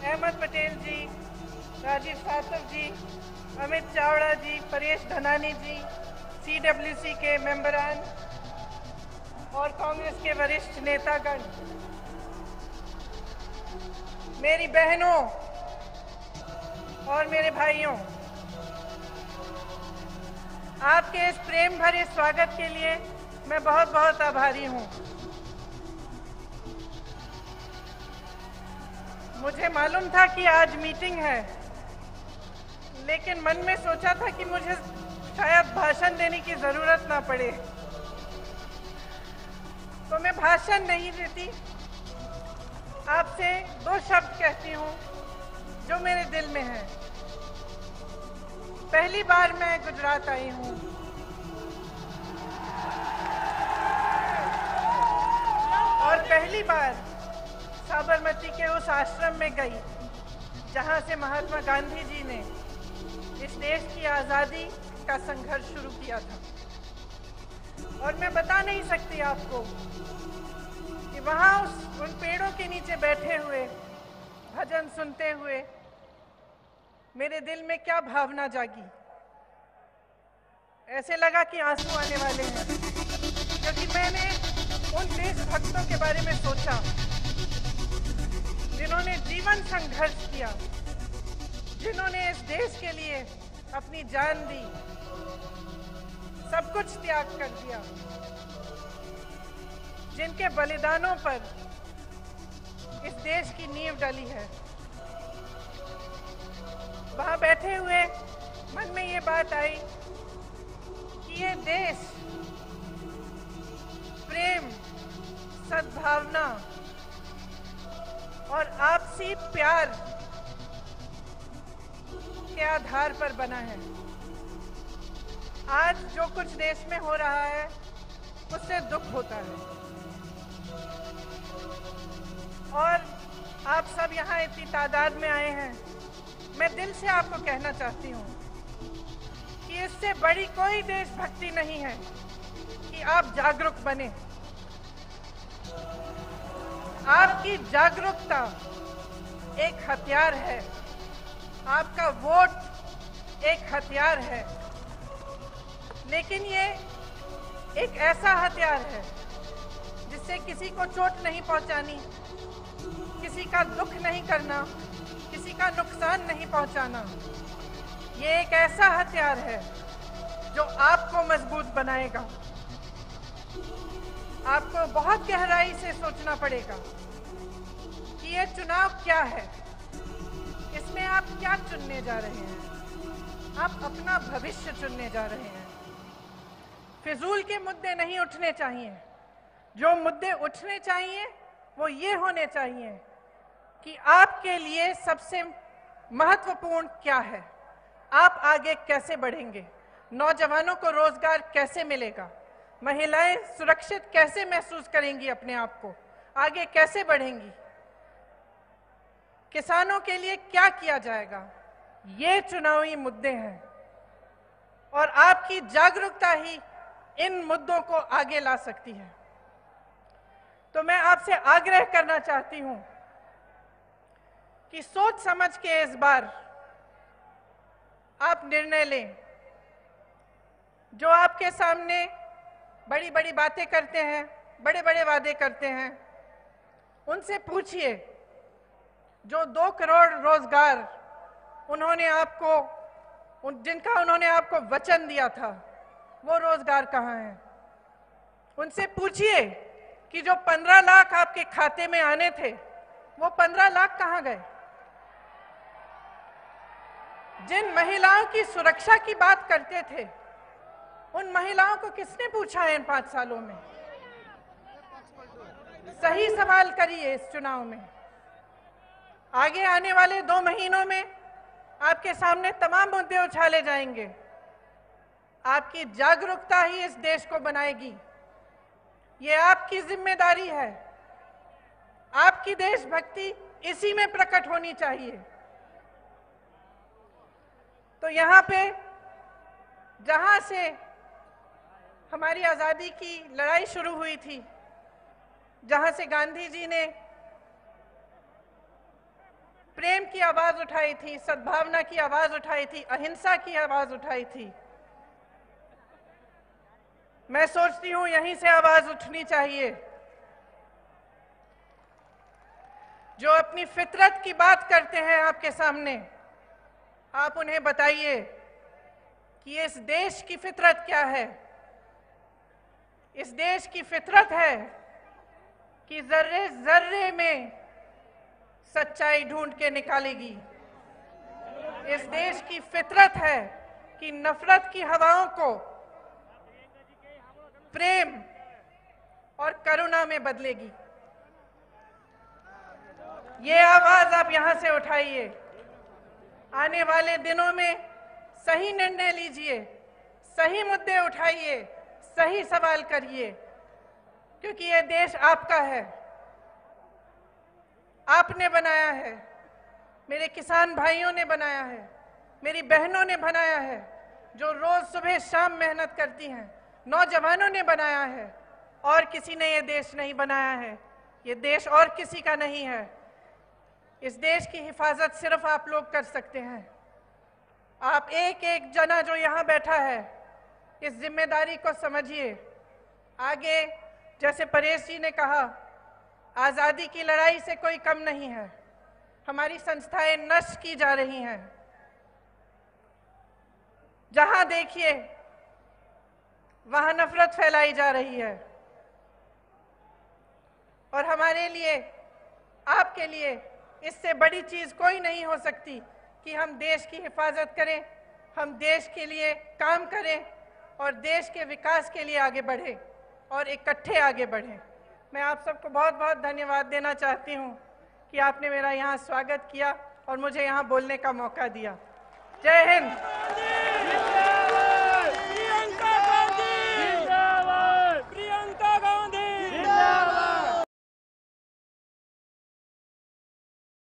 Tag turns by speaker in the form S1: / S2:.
S1: अहमद पटेल जी, राजीव सातव जी, अमित चावड़ा जी, परेश धनानी जी, CWC के मेंबरान और कांग्रेस के वरिष्ठ नेतागण, मेरी बहनों और मेरे भाइयों, आपके इस प्रेम भरे स्वागत के लिए मैं बहुत बहुत आभारी हूं। मुझे मालूम था कि आज मीटिंग है, लेकिन मन में सोचा था कि मुझे शायद भाषण देने की जरूरत ना पड़े, तो मैं भाषण नहीं देती। आपसे 2 शब्द कहती हूँ जो मेरे दिल में है। पहली बार मैं गुजरात आई हूँ। और पहली बार साबरमती के उस आश्रम में गई जहाँ से महात्मा गांधी जी ने इस देश की आज़ादी का संघर्ष शुरू किया था। और मैं बता नहीं सकती आपको कि वहाँ उन पेड़ों के नीचे बैठे हुए भजन सुनते हुए मेरे दिल में क्या भावना जागी। ऐसे लगा कि आंसू आने वाले हैं, क्योंकि मैंने उन देशभक्तों के बारे में सोचा जिन्होंने जीवन संघर्ष किया, जिन्होंने इस देश के लिए अपनी जान दी, सब कुछ त्याग कर दिया, जिनके बलिदानों पर इस देश की नींव डली है। वहां बैठे हुए मन में ये बात आई कि ये देश प्रेम, सद्भावना और आपसी प्यार के आधार पर बना है। आज जो कुछ देश में हो रहा है उससे दुख होता है, और आप सब यहाँ इतनी तादाद में आए हैं। मैं दिल से आपको कहना चाहती हूँ कि इससे बड़ी कोई देशभक्ति नहीं है कि आप जागरूक बने। आपकी जागरूकता एक हथियार है, आपका वोट एक हथियार है, लेकिन ये एक ऐसा हथियार है जिससे किसी को चोट नहीं पहुंचानी, किसी का दुख नहीं करना, किसी का नुकसान नहीं पहुंचाना। ये एक ऐसा हथियार है जो आपको मजबूत बनाएगा। आपको बहुत गहराई से सोचना पड़ेगा कि ये चुनाव क्या है, इसमें आप क्या चुनने जा रहे हैं। आप अपना भविष्य चुनने जा रहे हैं। फिजूल के मुद्दे नहीं उठने चाहिए। जो मुद्दे उठने चाहिए वो ये होने चाहिए कि आपके लिए सबसे महत्वपूर्ण क्या है, आप आगे कैसे बढ़ेंगे, नौजवानों को रोजगार कैसे मिलेगा, महिलाएं सुरक्षित कैसे महसूस करेंगी, अपने आप को आगे कैसे बढ़ेंगी, किसानों के लिए क्या किया जाएगा। ये चुनावी मुद्दे हैं और आपकी जागरूकता ही इन मुद्दों को आगे ला सकती है। तो मैं आपसे आग्रह करना चाहती हूं कि सोच समझ के इस बार आप निर्णय लें। जो आपके सामने बड़ी बड़ी बातें करते हैं, बड़े बड़े वादे करते हैं, उनसे पूछिए जो 2 करोड़ रोजगार जिनका उन्होंने आपको वचन दिया था, वो रोजगार कहाँ है। उनसे पूछिए कि जो 15 लाख आपके खाते में आने थे, वो 15 लाख कहाँ गए। जिन महिलाओं की सुरक्षा की बात करते थे, उन महिलाओं को किसने पूछा है इन 5 सालों में। सही सवाल करिए इस चुनाव में। आगे आने वाले 2 महीनों में आपके सामने तमाम मुद्दे उछाले जाएंगे। आपकी जागरूकता ही इस देश को बनाएगी। ये आपकी जिम्मेदारी है। आपकी देशभक्ति इसी में प्रकट होनी चाहिए। तो यहाँ पे जहाँ से हमारी आज़ादी की लड़ाई शुरू हुई थी, जहाँ से गांधी जी ने प्रेम की आवाज उठाई थी, सद्भावना की आवाज उठाई थी, अहिंसा की आवाज उठाई थी। मैं सोचती हूं यहीं से आवाज उठनी चाहिए। जो अपनी फितरत की बात करते हैं आपके सामने, आप उन्हें बताइए कि इस देश की फितरत क्या है। इस देश की फितरत है कि जर्रे जर्रे में सच्चाई ढूंढ के निकालेगी। इस देश की फितरत है कि नफरत की हवाओं को प्रेम और करुणा में बदलेगी। ये आवाज आप यहां से उठाइए। आने वाले दिनों में सही निर्णय लीजिए, सही मुद्दे उठाइए, सही सवाल करिए, क्योंकि ये देश आपका है, आपने बनाया है, मेरे किसान भाइयों ने बनाया है, मेरी बहनों ने बनाया है, जो रोज सुबह शाम मेहनत करती हैं, नौजवानों ने बनाया है। और किसी ने ये देश नहीं बनाया है, ये देश और किसी का नहीं है। इस देश की हिफाजत सिर्फ आप लोग कर सकते हैं। आप एक एक जना जो यहाँ बैठा है, इस जिम्मेदारी को समझिए। आगे जैसे परेश जी ने कहा, आज़ादी की लड़ाई से कोई कम नहीं है। हमारी संस्थाएं नष्ट की जा रही हैं। जहां देखिए वहां नफरत फैलाई जा रही है। और हमारे लिए, आपके लिए इससे बड़ी चीज कोई नहीं हो सकती कि हम देश की हिफाजत करें, हम देश के लिए काम करें और देश के विकास के लिए आगे बढ़ें और इकट्ठे आगे बढ़ें। मैं आप सबको बहुत बहुत धन्यवाद देना चाहती हूं कि आपने मेरा यहाँ स्वागत किया और मुझे यहाँ बोलने का मौका दिया। जय हिंद।